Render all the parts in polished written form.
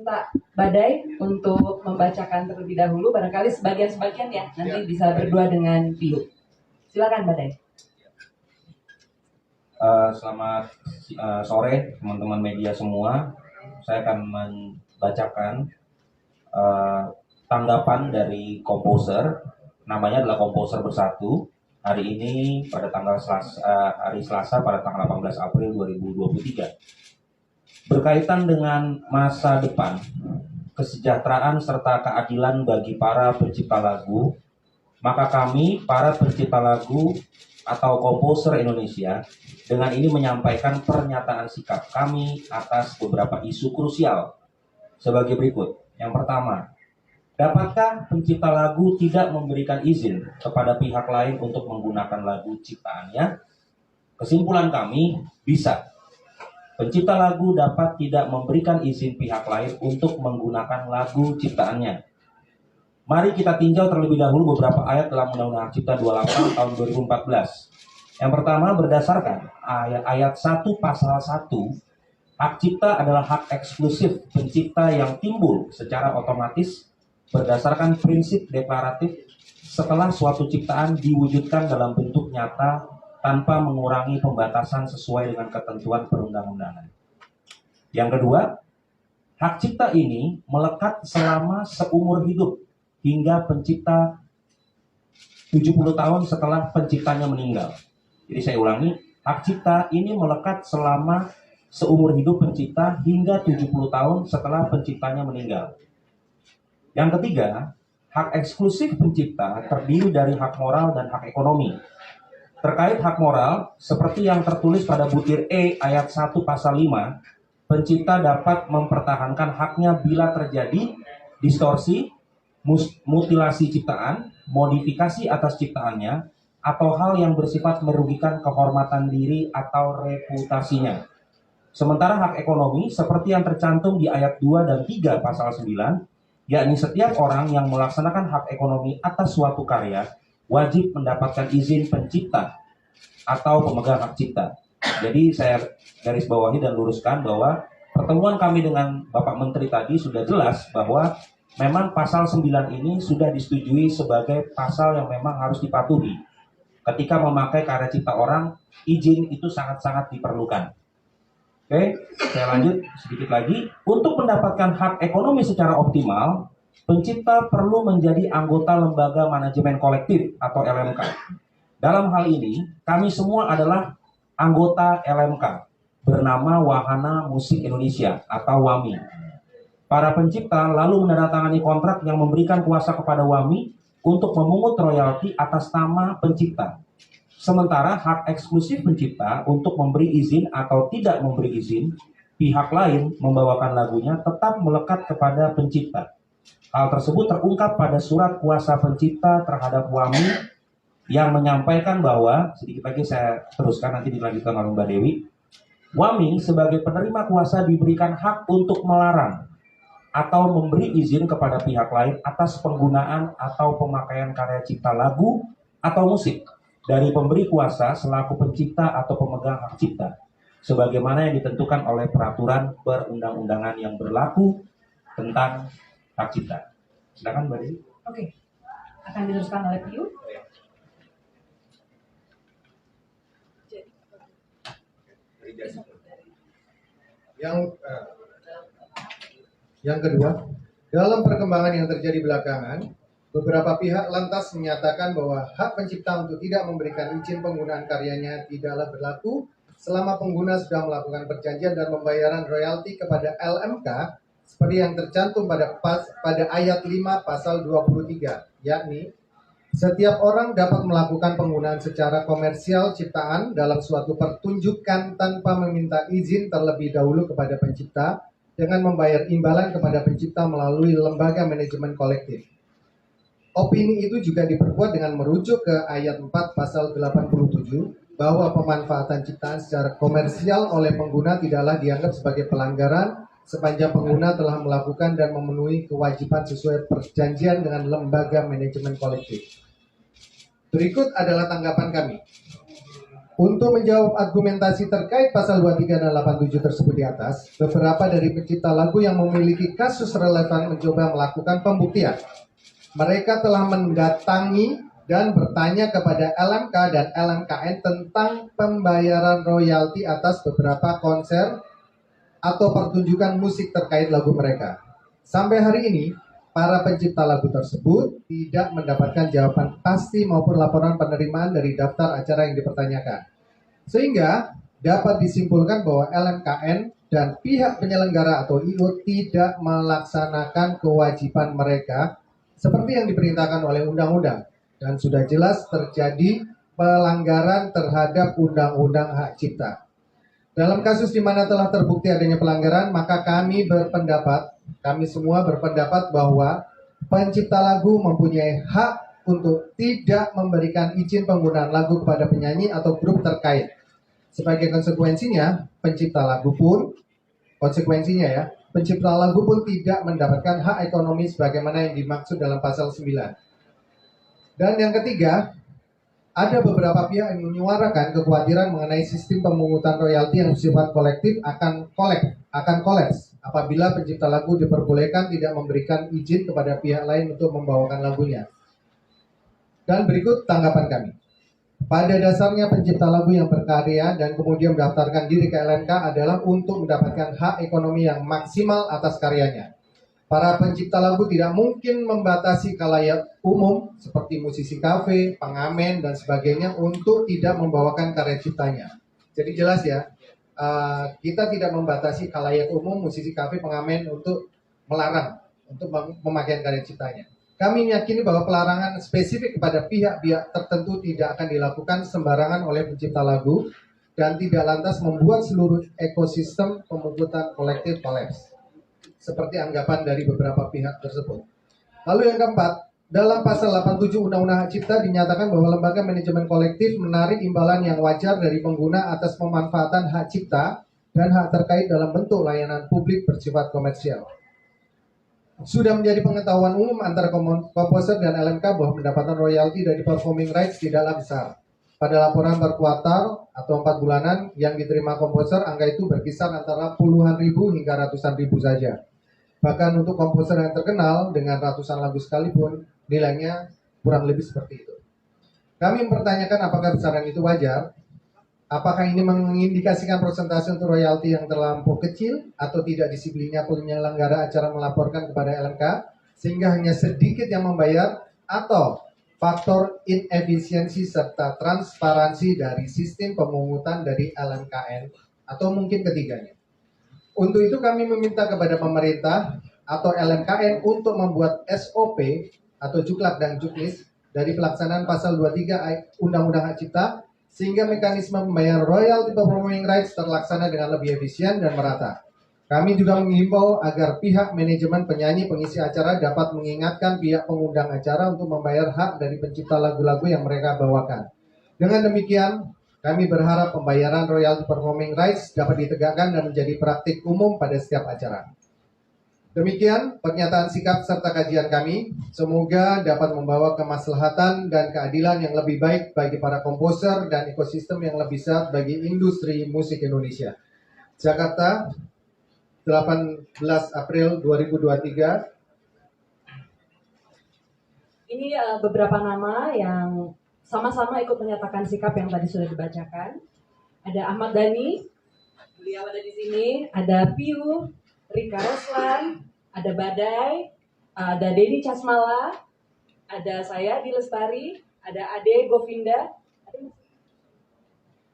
minta Badai untuk membacakan terlebih dahulu, barangkali sebagian-sebagian ya, nanti bisa berdua dengan Piu. Silakan Badai. Selamat sore teman-teman media semua. Saya akan membacakan tanggapan dari komposer, namanya adalah Komposer Bersatu. Hari ini pada hari Selasa pada tanggal 18 April 2023. Berkaitan dengan masa depan, kesejahteraan serta keadilan bagi para pencipta lagu, maka kami, para pencipta lagu atau komposer Indonesia, dengan ini menyampaikan pernyataan sikap kami atas beberapa isu krusial sebagai berikut. Yang pertama, dapatkah pencipta lagu tidak memberikan izin kepada pihak lain untuk menggunakan lagu ciptaannya? Kesimpulan kami, bisa. Pencipta lagu dapat tidak memberikan izin pihak lain untuk menggunakan lagu ciptaannya. Mari kita tinjau terlebih dahulu beberapa ayat dalam Undang-Undang Hak Cipta 28 tahun 2014. Yang pertama, berdasarkan ayat 1 pasal 1, hak cipta adalah hak eksklusif pencipta yang timbul secara otomatis berdasarkan prinsip deklaratif setelah suatu ciptaan diwujudkan dalam bentuk nyata tanpa mengurangi pembatasan sesuai dengan ketentuan perundang-undangan. Yang kedua, hak cipta ini melekat selama seumur hidup hingga pencipta 70 tahun setelah penciptanya meninggal. Jadi saya ulangi, hak cipta ini melekat selama seumur hidup pencipta hingga 70 tahun setelah penciptanya meninggal. Yang ketiga, hak eksklusif pencipta terdiri dari hak moral dan hak ekonomi. Terkait hak moral, seperti yang tertulis pada butir E ayat 1 pasal 5, pencipta dapat mempertahankan haknya bila terjadi distorsi, mutilasi ciptaan, modifikasi atas ciptaannya, atau hal yang bersifat merugikan kehormatan diri atau reputasinya. Sementara hak ekonomi, seperti yang tercantum di ayat 2 dan 3 pasal 9, yakni setiap orang yang melaksanakan hak ekonomi atas suatu karya, wajib mendapatkan izin pencipta atau pemegang hak cipta. Jadi saya garis bawahi dan luruskan bahwa pertemuan kami dengan Bapak Menteri tadi sudah jelas bahwa memang pasal 9 ini sudah disetujui sebagai pasal yang memang harus dipatuhi. Ketika memakai karya cipta orang, izin itu sangat-sangat diperlukan. Oke, saya lanjut sedikit lagi. Untuk mendapatkan hak ekonomi secara optimal, pencipta perlu menjadi anggota lembaga manajemen kolektif atau LMK. Dalam hal ini, kami semua adalah anggota LMK bernama Wahana Musik Indonesia atau WAMI. Para pencipta lalu menandatangani kontrak yang memberikan kuasa kepada WAMI untuk memungut royalti atas nama pencipta. Sementara hak eksklusif pencipta untuk memberi izin atau tidak memberi izin pihak lain membawakan lagunya tetap melekat kepada pencipta. Hal tersebut terungkap pada surat kuasa pencipta terhadap WAMI yang menyampaikan bahwa, sedikit lagi saya teruskan nanti dilanjutkan oleh Mbak Dewi, WAMI sebagai penerima kuasa diberikan hak untuk melarang atau memberi izin kepada pihak lain atas penggunaan atau pemakaian karya cipta lagu atau musik dari pemberi kuasa selaku pencipta atau pemegang hak cipta, sebagaimana yang ditentukan oleh peraturan perundang-undangan yang berlaku tentang hak cipta. Silakan Mbak Dewi. Oke, akan diteruskan oleh Piu. Yang kedua, dalam perkembangan yang terjadi belakangan, beberapa pihak lantas menyatakan bahwa hak pencipta untuk tidak memberikan izin penggunaan karyanya tidaklah berlaku selama pengguna sudah melakukan perjanjian dan pembayaran royalti kepada LMK seperti yang tercantum pada ayat 5 pasal 23, yakni setiap orang dapat melakukan penggunaan secara komersial ciptaan dalam suatu pertunjukan tanpa meminta izin terlebih dahulu kepada pencipta dengan membayar imbalan kepada pencipta melalui lembaga manajemen kolektif. Opini itu juga diperkuat dengan merujuk ke ayat 4 pasal 87 bahwa pemanfaatan ciptaan secara komersial oleh pengguna tidaklah dianggap sebagai pelanggaran sepanjang pengguna telah melakukan dan memenuhi kewajiban sesuai perjanjian dengan lembaga manajemen kolektif. Berikut adalah tanggapan kami. Untuk menjawab argumentasi terkait pasal 23 dan 87 tersebut di atas, beberapa dari pencipta lagu yang memiliki kasus relevan mencoba melakukan pembuktian. Mereka telah mendatangi dan bertanya kepada LMK dan LMKN tentang pembayaran royalti atas beberapa konser atau pertunjukan musik terkait lagu mereka. Sampai hari ini, para pencipta lagu tersebut tidak mendapatkan jawaban pasti maupun laporan penerimaan dari daftar acara yang dipertanyakan. Sehingga dapat disimpulkan bahwa LMKN dan pihak penyelenggara atau IO tidak melaksanakan kewajiban mereka seperti yang diperintahkan oleh undang-undang, dan sudah jelas terjadi pelanggaran terhadap undang-undang hak cipta. Dalam kasus di mana telah terbukti adanya pelanggaran, maka kami semua berpendapat bahwa pencipta lagu mempunyai hak untuk tidak memberikan izin penggunaan lagu kepada penyanyi atau grup terkait. Sebagai konsekuensinya, pencipta lagu pun tidak mendapatkan hak ekonomi sebagaimana yang dimaksud dalam pasal 9. Dan yang ketiga, ada beberapa pihak yang menyuarakan kekhawatiran mengenai sistem pemungutan royalti yang bersifat kolektif akan kolaps apabila pencipta lagu diperbolehkan tidak memberikan izin kepada pihak lain untuk membawakan lagunya. Dan berikut tanggapan kami. Pada dasarnya pencipta lagu yang berkarya dan kemudian mendaftarkan diri ke LMK adalah untuk mendapatkan hak ekonomi yang maksimal atas karyanya. Para pencipta lagu tidak mungkin membatasi khalayak umum seperti musisi kafe, pengamen, dan sebagainya untuk tidak membawakan karya ciptanya. Jadi jelas ya, kita tidak membatasi khalayak umum, musisi kafe, pengamen untuk melarang untuk memakai karya ciptanya. Kami meyakini bahwa pelarangan spesifik kepada pihak-pihak tertentu tidak akan dilakukan sembarangan oleh pencipta lagu dan tidak lantas membuat seluruh ekosistem pemungutan kolektif kolaps, seperti anggapan dari beberapa pihak tersebut. Lalu yang keempat, dalam pasal 87 Undang-Undang Hak Cipta dinyatakan bahwa lembaga manajemen kolektif menarik imbalan yang wajar dari pengguna atas pemanfaatan hak cipta dan hak terkait dalam bentuk layanan publik bersifat komersial. Sudah menjadi pengetahuan umum antara komposer dan LMK bahwa pendapatan royalti dari performing rights tidaklah besar. Pada laporan per kuartal atau 4 bulanan yang diterima komposer, angka itu berkisar antara puluhan ribu hingga ratusan ribu saja. Bahkan untuk komposer yang terkenal dengan ratusan lagu sekalipun, nilainya kurang lebih seperti itu. Kami mempertanyakan apakah besaran itu wajar. Apakah ini mengindikasikan persentase untuk royalti yang terlampau kecil atau tidak disiplinnya penyelenggara acara melaporkan kepada LMK sehingga hanya sedikit yang membayar, atau faktor inefisiensi serta transparansi dari sistem pemungutan dari LMKN, atau mungkin ketiganya. Untuk itu kami meminta kepada pemerintah atau LMKN untuk membuat SOP atau juklak dan juknis dari pelaksanaan pasal 23 Undang-Undang Hak Cipta sehingga mekanisme pembayaran royalti performing rights terlaksana dengan lebih efisien dan merata. Kami juga mengimbau agar pihak manajemen penyanyi pengisi acara dapat mengingatkan pihak pengundang acara untuk membayar hak dari pencipta lagu-lagu yang mereka bawakan. Dengan demikian, kami berharap pembayaran royalti performing rights dapat ditegakkan dan menjadi praktik umum pada setiap acara. Demikian pernyataan sikap serta kajian kami. Semoga dapat membawa kemaslahatan dan keadilan yang lebih baik bagi para komposer dan ekosistem yang lebih sehat bagi industri musik Indonesia. Jakarta, 18 April 2023. Ini beberapa nama yang sama-sama ikut menyatakan sikap yang tadi sudah dibacakan. Ada Ahmad Dhani, beliau ada di sini. Ada Piu, Rika Roslan, ada Badai, ada Denny Casmala, ada saya Di Lestari, ada Ade Govinda,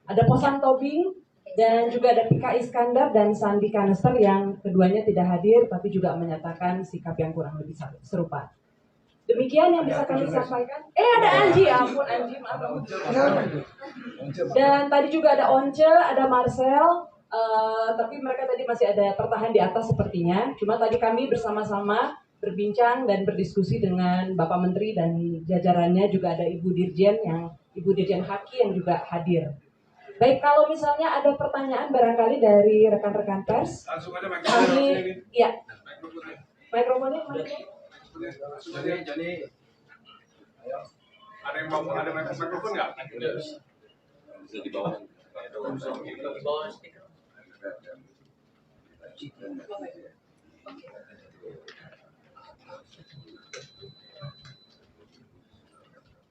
ada Posan Tobing, dan juga ada Pika Iskandar dan Sandi Kanester yang keduanya tidak hadir tapi juga menyatakan sikap yang kurang lebih serupa. Demikian yang bisa kami sampaikan. Ada Anji, ampun Anji, maaf. Dan tadi juga ada Once, ada Marcel, tapi mereka tadi masih ada tertahan di atas sepertinya. Cuma tadi kami bersama-sama berbincang dan berdiskusi dengan Bapak Menteri dan jajarannya, juga ada Ibu Dirjen Haki yang juga hadir. Baik, kalau misalnya ada pertanyaan barangkali dari rekan-rekan pers. Langsung aja kami, ya. Mikrofonnya mana? Jadi, ayo. Ada yang mau ada mikrofon nggak?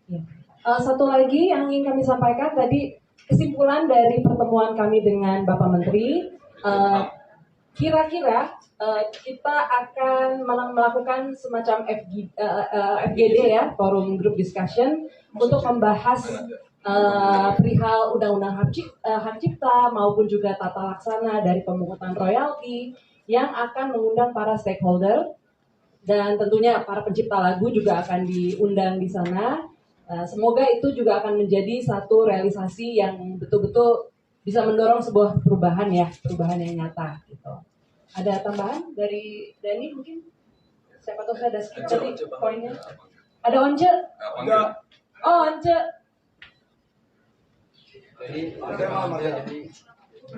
Ya. Satu lagi yang ingin kami sampaikan tadi, kesimpulan dari pertemuan kami dengan Bapak Menteri, kira-kira kita akan melakukan semacam FGD ya, Forum Group Discussion, untuk membahas perihal Undang-Undang Hak Cipta maupun juga tata laksana dari pemungutan royalti yang akan mengundang para stakeholder, dan tentunya para pencipta lagu juga akan diundang di sana. Semoga itu juga akan menjadi satu realisasi yang betul-betul bisa mendorong sebuah perubahan ya, perubahan yang nyata gitu. Ada tambahan dari Dani mungkin? Siapa tahu saya ada skip tadi poinnya. Ada Once? Oh, Once.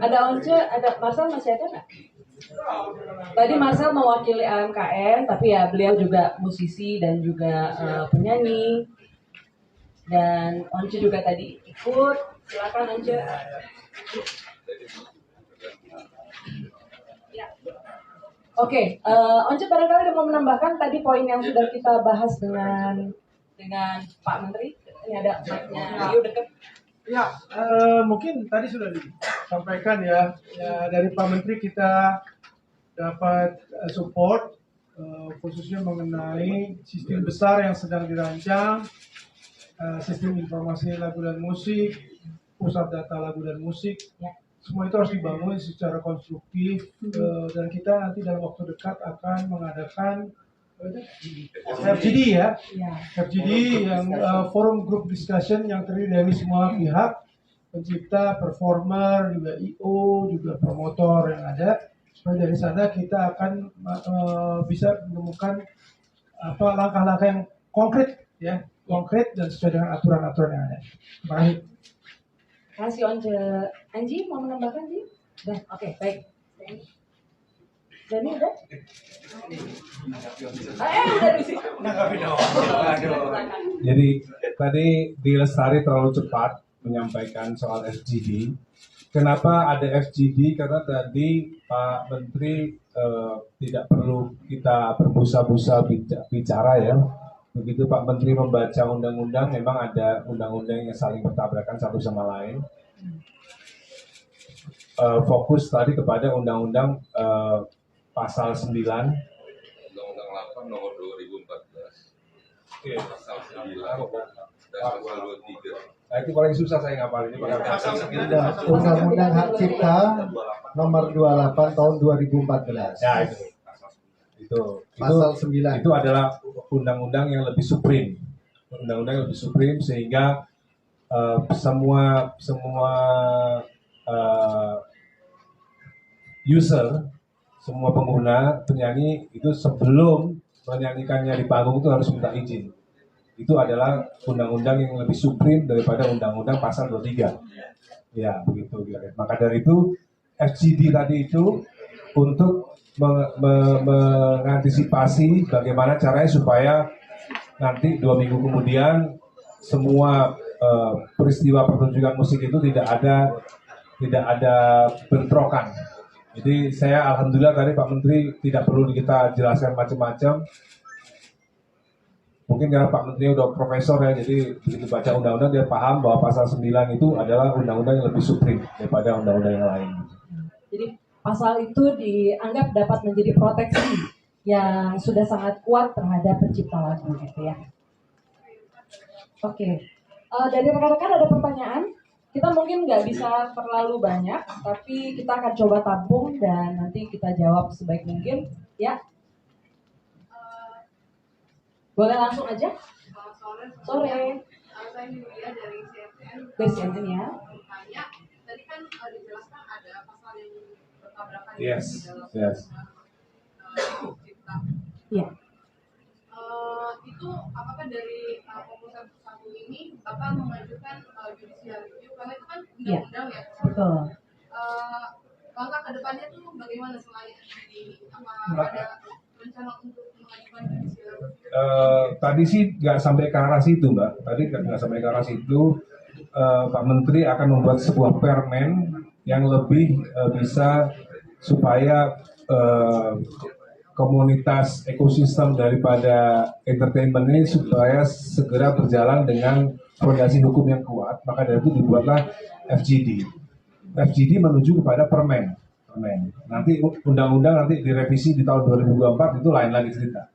Ada Once, ada Marcel, masih ada nggak? Tadi Marcel mewakili AMKN, tapi ya beliau juga musisi dan juga penyanyi. Dan Once juga tadi ikut. Silakan Once. Ya. Oke, Once barangkali ada mau menambahkan tadi poin yang sudah kita bahas dengan Pak Menteri. Ini ada mic-nya, Rio dekat. Ya, mungkin tadi sudah disampaikan ya dari Pak Menteri kita dapat support khususnya mengenai sistem besar yang sedang dirancang, sistem informasi lagu dan musik, pusat data lagu dan musik. Ya. Semua itu harus dibangun secara konstruktif dan kita nanti dalam waktu dekat akan mengadakan FGD ya, FGD yang forum group discussion yang terdiri dari semua pihak, pencipta, performer, juga IO, juga promotor yang ada. Supaya dari sana kita akan bisa menemukan langkah-langkah yang konkret ya, konkret dan sesuai dengan aturan-aturan yang ada. Baik. Terima kasih Once. Anji mau menambahkan Ji? Dah, oke, baik. Dani udah? Udah di sini. Jadi tadi di Lestari terlalu cepat menyampaikan soal FGD. Kenapa ada FGD? Karena tadi Pak Menteri tidak perlu kita berbusa-busa bicara ya. Begitu Pak Menteri membaca undang-undang, memang ada undang-undang yang saling bertabrakan satu sama lain. Fokus tadi kepada undang-undang pasal 9. Undang-undang 8 nomor 2014. Oke. Pasal 9 dan pasal 23. Nah, itu paling susah saya ngapalinnya. Undang-Undang Hak Cipta nomor 28 tahun 2014. Ya, itu Pasal 9. itu adalah undang-undang yang lebih supreme, undang-undang yang lebih supreme sehingga semua user, semua pengguna penyanyi itu sebelum menyanyikannya di panggung itu harus minta izin. Itu adalah undang-undang yang lebih supreme daripada undang-undang pasal 23. Ya, begitu. Maka dari itu FGD tadi itu untuk mengantisipasi bagaimana caranya supaya nanti 2 minggu kemudian semua peristiwa pertunjukan musik itu tidak ada bentrokan. Jadi saya alhamdulillah tadi Pak Menteri tidak perlu kita jelaskan macam-macam. Mungkin karena Pak Menteri udah profesor ya, jadi begitu baca undang-undang dia paham bahwa pasal 9 itu adalah undang-undang yang lebih supreme daripada undang-undang yang lain. Jadi pasal itu dianggap dapat menjadi proteksi yang sudah sangat kuat terhadap pencipta lagu gitu ya. Oke. Dari rekan-rekan ada pertanyaan? Kita mungkin nggak bisa terlalu banyak, tapi kita akan coba tampung dan nanti kita jawab sebaik mungkin. Ya. Boleh langsung aja? Sore. Saya Yulia dari CNN. Dari CNN ya. Tanya, tadi kan dijelaskan ada pasal yang bertabrakan Yes. di dalam cipta. Iya. Itu apakah dari komposer satu ini Bapak mengajukan judicial review karena itu kan undang-undang ya? Betul. Langkah kedepannya tuh bagaimana selain di ada rencana untuk mengajukan judicial review? Tadi sih nggak sampai ke arah situ Mbak. Tadi nggak sampai ke arah situ. Pak Menteri akan membuat sebuah permen yang lebih bisa supaya komunitas ekosistem daripada entertainment ini supaya segera berjalan dengan fondasi hukum yang kuat. Maka dari itu dibuatlah FGD. FGD menuju kepada permen. Nanti undang-undang nanti direvisi di tahun 2024 itu lain lagi cerita.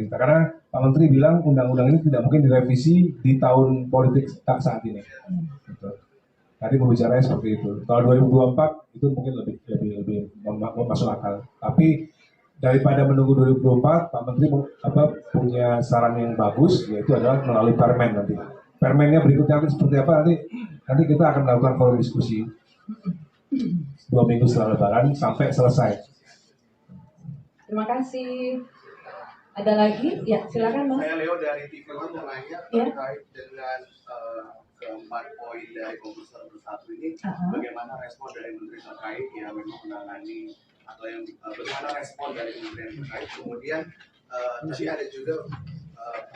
Karena Pak Menteri bilang undang-undang ini tidak mungkin direvisi di tahun politik saat ini. Gitu. Tadi pembicaranya seperti itu. Tahun 2024 itu mungkin lebih masuk akal. Tapi daripada menunggu 2024, Pak Menteri punya saran yang bagus, yaitu adalah melalui permen nanti. Permennya berikutnya nanti seperti apa nanti kita akan melakukan forum diskusi 2 minggu setelah Lebaran sampai selesai. Terima kasih. Ada lagi? Ya, silakan Mas. Saya Leo dari TV One mau nanya terkait dengan keempat poin dari komposer bersatu ini, bagaimana respon dari menteri terkait yang memang menangani atau yang bagaimana respon dari kementerian terkait. Kemudian tadi ada juga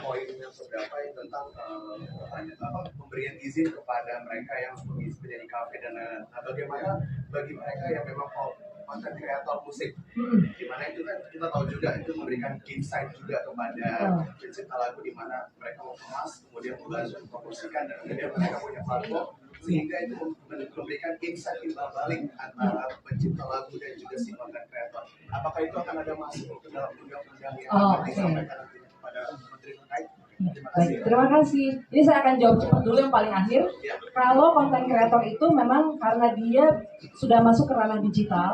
poin yang seberapa yang tentang pemberian izin kepada mereka yang menjadi kafe dan bagaimana bagi mereka yang memang konten kreator musik, dimana itu kan kita tahu juga itu memberikan insight juga kepada pencipta lagu, di mana mereka mau kemas kemudian mempromosikan dan kemudian mereka punya platform sehingga itu memberikan insight timbal balik antara pencipta lagu dan juga si konten kreator. Apakah itu akan ada masuk ke dalam undang-undang yang akan disampaikan nantinya kepada menteri terkait? Terima kasih. Ini saya akan jawab cepat dulu yang paling akhir. Kalau konten kreator itu memang karena dia sudah masuk ke ranah digital.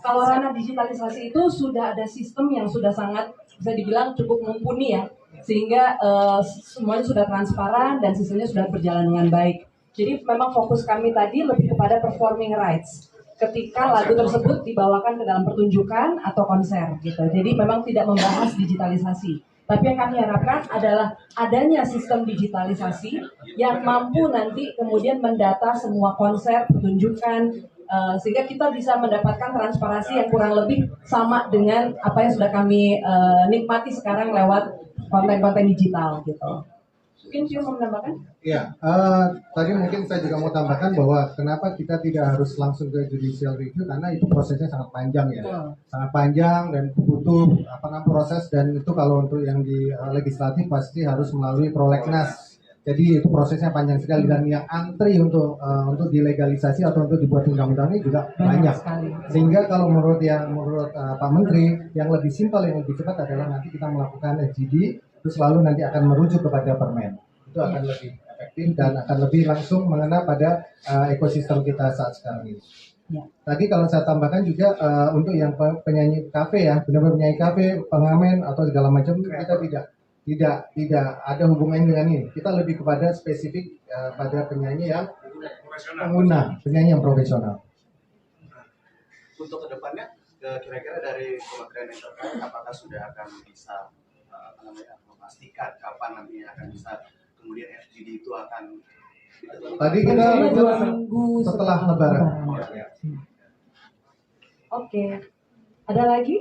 Kalau ranah digitalisasi itu sudah ada sistem yang sudah sangat bisa dibilang cukup mumpuni ya, sehingga semuanya sudah transparan dan sistemnya sudah berjalan dengan baik. Jadi memang fokus kami tadi lebih kepada performing rights ketika lagu tersebut dibawakan ke dalam pertunjukan atau konser gitu. Jadi memang tidak membahas digitalisasi. Tapi yang kami harapkan adalah adanya sistem digitalisasi yang mampu nanti kemudian mendata semua konser, pertunjukan, sehingga kita bisa mendapatkan transparansi yang kurang lebih sama dengan apa yang sudah kami nikmati sekarang lewat konten-konten digital gitu. Mungkin Cio mau menambahkan? Ya, tadi mungkin saya juga mau tambahkan bahwa kenapa kita tidak harus langsung ke judicial review, karena itu prosesnya sangat panjang ya, sangat panjang dan butuh proses, dan itu kalau untuk yang di legislatif pasti harus melalui prolegnas. Jadi itu prosesnya panjang sekali, dan yang antri untuk dilegalisasi atau untuk dibuat undang-undang ini juga banyak. Sehingga kalau menurut Pak Menteri, yang lebih simpel, yang lebih cepat adalah nanti kita melakukan FGD, terus lalu nanti akan merujuk kepada permen. Itu akan lebih efektif dan akan lebih langsung mengena pada ekosistem kita saat sekarang ini. Tadi kalau saya tambahkan juga untuk yang penyanyi kafe ya, benar-benar penyanyi kafe, pengamen atau segala macam, kita tidak ada hubungannya dengan ini. Kita lebih kepada spesifik pada penyanyi yang pengguna, penyanyi yang profesional. Untuk kedepannya, kira-kira dari kementerian yang terkait, apakah sudah akan bisa memastikan kapan nantinya akan bisa kemudian FGD itu akan tadi kita setelah Lebaran. Oke. Ada lagi?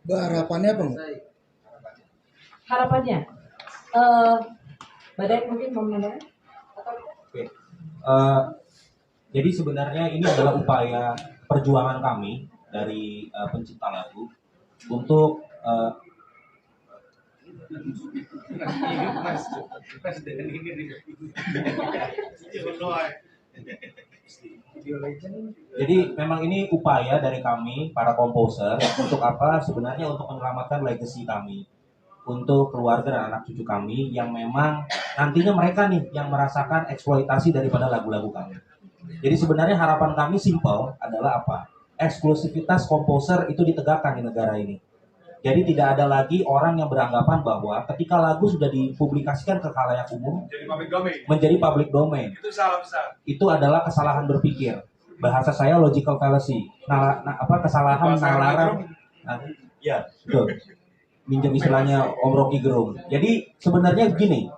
Harapannya apa? Harapannya, Badai mungkin mau menambahkan? Oke. Jadi sebenarnya ini adalah upaya perjuangan kami dari pencipta lagu untuk jadi memang ini upaya dari kami para komposer untuk apa? Sebenarnya untuk menyelamatkan legacy kami, untuk keluarga dan anak cucu kami yang memang nantinya mereka nih yang merasakan eksploitasi daripada lagu-lagu kami. Jadi sebenarnya harapan kami simple adalah apa? Eksklusivitas komposer itu ditegakkan di negara ini. Jadi tidak ada lagi orang yang beranggapan bahwa ketika lagu sudah dipublikasikan ke khalayak umum menjadi public domain. Itu salah besar. Itu adalah kesalahan berpikir. Bahasa saya logical fallacy. Kesalahan nalar. Ya, betul. Minjem istilahnya Om Rocky Gerung. Jadi sebenarnya begini,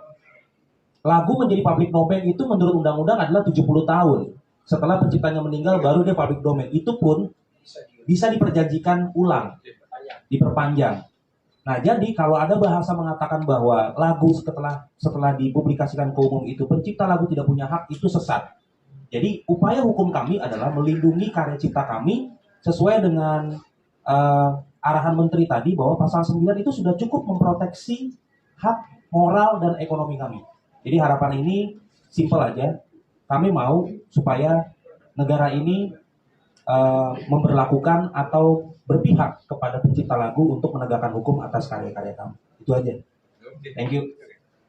lagu menjadi public domain itu menurut undang-undang adalah 70 tahun. Setelah penciptanya meninggal baru dia public domain. Itu pun bisa diperjanjikan ulang, diperpanjang. Nah, jadi kalau ada bahasa mengatakan bahwa lagu setelah dipublikasikan ke umum itu pencipta lagu tidak punya hak, itu sesat. Jadi upaya hukum kami adalah melindungi karya cipta kami sesuai dengan arahan Menteri tadi bahwa pasal 9 itu sudah cukup memproteksi hak moral dan ekonomi kami. Jadi harapan ini simpel aja. Kami mau supaya negara ini memberlakukan atau berpihak kepada pencipta lagu untuk menegakkan hukum atas karya-karya kami. Itu aja. Thank you.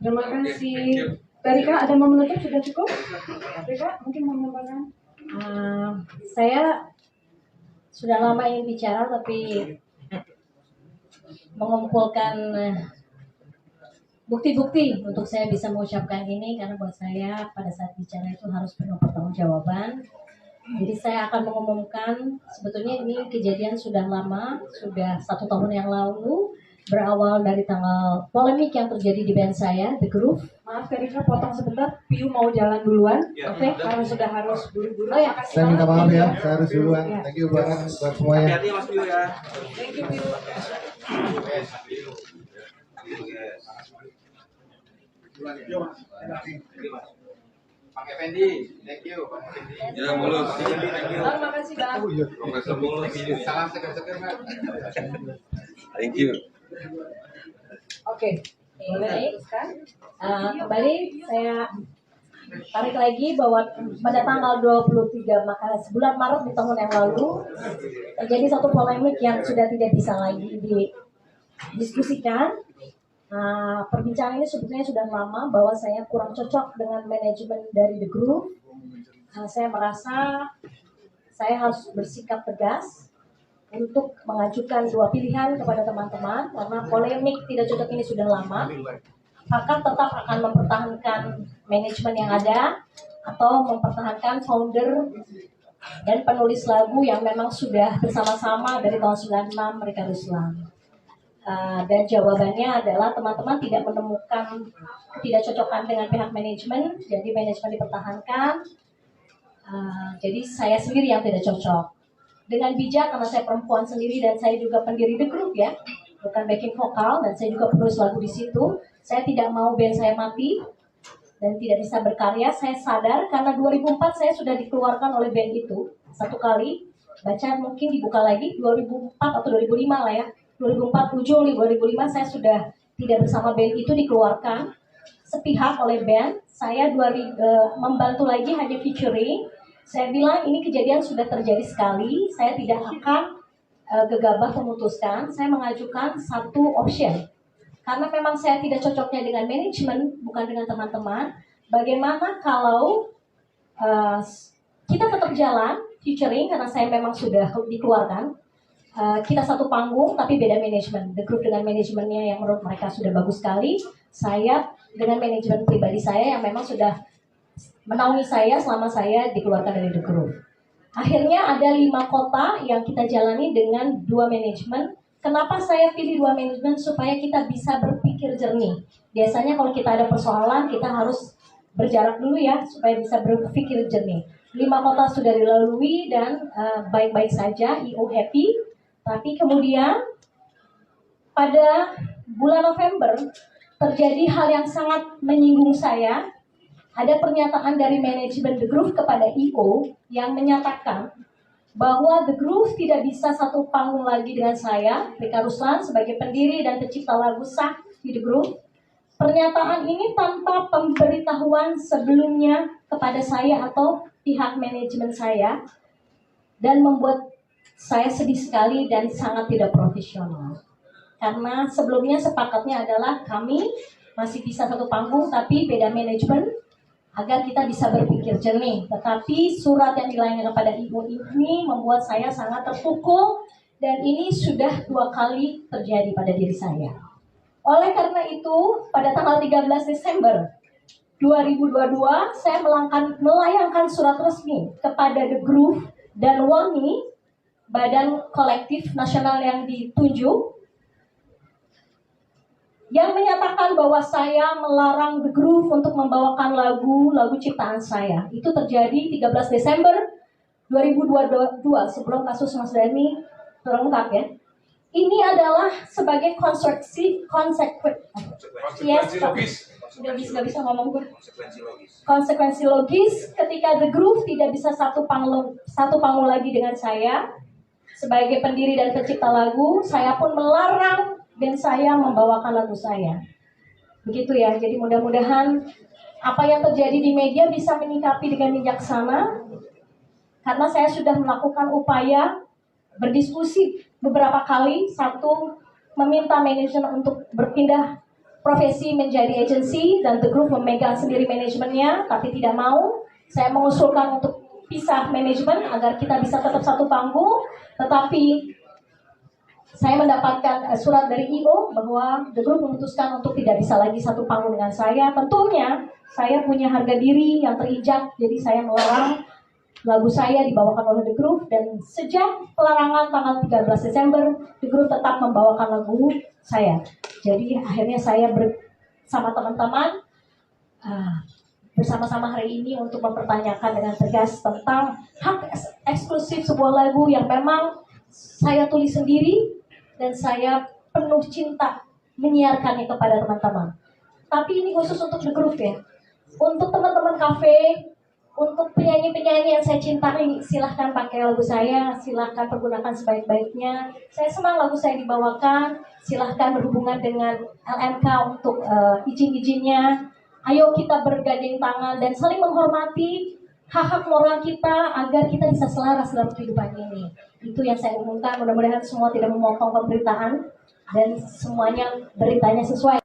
Terima kasih. Rika, ada mau menutup? Sudah cukup? Rika, mungkin mau menambahkan? Saya sudah lama ingin bicara, tapi mengumpulkan bukti-bukti untuk saya bisa mengucapkan ini, karena buat saya pada saat bicara itu harus penuh pertanggungjawaban. Jadi saya akan mengumumkan, sebetulnya ini kejadian sudah lama, sudah 1 tahun yang lalu, berawal dari tanggal polemik yang terjadi di band saya, The Groove. Maaf, Rika, potong sebentar. Piu mau jalan duluan. Ya, Oke, karena sudah harus buru-buru. Oh ya, Saya minta maaf ya, saya harus duluan. Thank you banget buat semuanya. Hati-hati Mas Piu ya. Thank you, Piu. Pak Effendi, thank you. Pak Effendi. Ya, mulus. Terima kasih, Bang. Profesor mulus. Salam seger-seger, Pak. Thank you. Oke, boleh teruskan. Kembali saya tarik lagi bahwa pada tanggal 23 maka bulan Maret di tahun yang lalu terjadi satu polemik yang sudah tidak bisa lagi didiskusikan. Perbincangan ini sebetulnya sudah lama bahwa saya kurang cocok dengan manajemen dari The Groove. Saya merasa saya harus bersikap tegas untuk mengajukan 2 pilihan kepada teman-teman, karena polemik tidak cocok ini sudah lama. Apakah tetap akan mempertahankan manajemen yang ada atau mempertahankan founder dan penulis lagu yang memang sudah bersama-sama dari tahun 96, mereka Ruslan. Dan jawabannya adalah teman-teman tidak menemukan ketidakcocokan dengan pihak manajemen, jadi manajemen dipertahankan. Jadi saya sendiri yang tidak cocok. Dengan bijak, karena saya perempuan sendiri dan saya juga pendiri The Groove ya, bukan backing vokal, dan saya juga penulis lagu di situ. Saya tidak mau band saya mati dan tidak bisa berkarya. Saya sadar karena 2004 saya sudah dikeluarkan oleh band itu 1 kali. Baca mungkin dibuka lagi 2004 atau 2005 lah ya. 2004 ujung 2005 saya sudah tidak bersama band itu, dikeluarkan sepihak oleh band. Saya membantu lagi hanya featuring. Saya bilang ini kejadian sudah terjadi sekali, saya tidak akan gegabah memutuskan. Saya mengajukan 1 option. Karena memang saya tidak cocoknya dengan manajemen, bukan dengan teman-teman. Bagaimana kalau kita tetap jalan featuring, karena saya memang sudah dikeluarkan. Kita 1 panggung tapi beda manajemen. The Groove dengan manajemennya yang menurut mereka sudah bagus sekali. Saya dengan manajemen pribadi saya yang memang sudah menaungi saya selama saya dikeluarkan dari The Groove. Akhirnya ada 5 kota yang kita jalani dengan 2 manajemen. Kenapa saya pilih 2 manajemen? Supaya kita bisa berpikir jernih. Biasanya kalau kita ada persoalan, kita harus berjarak dulu ya, supaya bisa berpikir jernih. 5 kota sudah dilalui dan baik-baik saja, IO happy. Tapi kemudian pada bulan November terjadi hal yang sangat menyinggung saya. Ada pernyataan dari manajemen The Groove kepada IO yang menyatakan bahwa The Groove tidak bisa 1 panggung lagi dengan saya, Rika Ruslan, sebagai pendiri dan pencipta lagu sah di The Groove. Pernyataan ini tanpa pemberitahuan sebelumnya kepada saya atau pihak manajemen saya, dan membuat saya sedih sekali dan sangat tidak profesional. Karena sebelumnya sepakatnya adalah kami masih bisa 1 panggung tapi beda manajemen agar kita bisa berpikir jernih. Tetapi surat yang dilayangkan kepada ibu ini membuat saya sangat terpukul, dan ini sudah 2 kali terjadi pada diri saya. Oleh karena itu, pada tanggal 13 Desember 2022, saya melayangkan surat resmi kepada The Groove dan WAMI, Badan Kolektif Nasional yang ditunjuk, yang menyatakan bahwa saya melarang The Groove untuk membawakan lagu ciptaan saya. Itu terjadi 13 Desember 2022, sebelum kasus Mas Dhani terungkap ya. ini adalah sebagai konsekuensi nggak bisa ngomong gue. Konsekuensi logis ketika The Groove tidak bisa satu panggung lagi dengan saya sebagai pendiri dan pencipta lagu, saya pun melarang band saya membawakan lagu saya. Begitu ya. Jadi mudah-mudahan apa yang terjadi di media bisa menyikapi dengan bijaksana, karena saya sudah melakukan upaya berdiskusi beberapa kali. Satu, meminta manajemen untuk berpindah profesi menjadi agensi dan The Groove memegang sendiri manajemennya, tapi tidak mau. Saya mengusulkan untuk pisah manajemen agar kita bisa tetap satu panggung, tetapi saya mendapatkan surat dari IO bahwa The Groove memutuskan untuk tidak bisa lagi satu panggung dengan saya. Tentunya saya punya harga diri yang terinjak, jadi saya melarang lagu saya dibawakan oleh The Groove, dan sejak pelarangan tanggal 13 Desember, The Groove tetap membawakan lagu saya. Jadi akhirnya saya bersama teman-teman bersama-sama hari ini untuk mempertanyakan dengan tegas tentang hak eksklusif sebuah lagu yang memang saya tulis sendiri dan saya penuh cinta menyiarkannya kepada teman-teman. Tapi ini khusus untuk The Groove ya. Untuk teman-teman kafe, untuk penyanyi-penyanyi yang saya cintai, silahkan pakai lagu saya, silahkan pergunakan sebaik-baiknya. Saya senang lagu saya dibawakan, silahkan berhubungan dengan LMK untuk izin-izinnya. Ayo kita bergandeng tangan dan saling menghormati hak-hak moral kita agar kita bisa selaras dalam kehidupan ini. Itu yang saya umumkan, mudah-mudahan semua tidak memotong pemberitaan dan semuanya beritanya sesuai.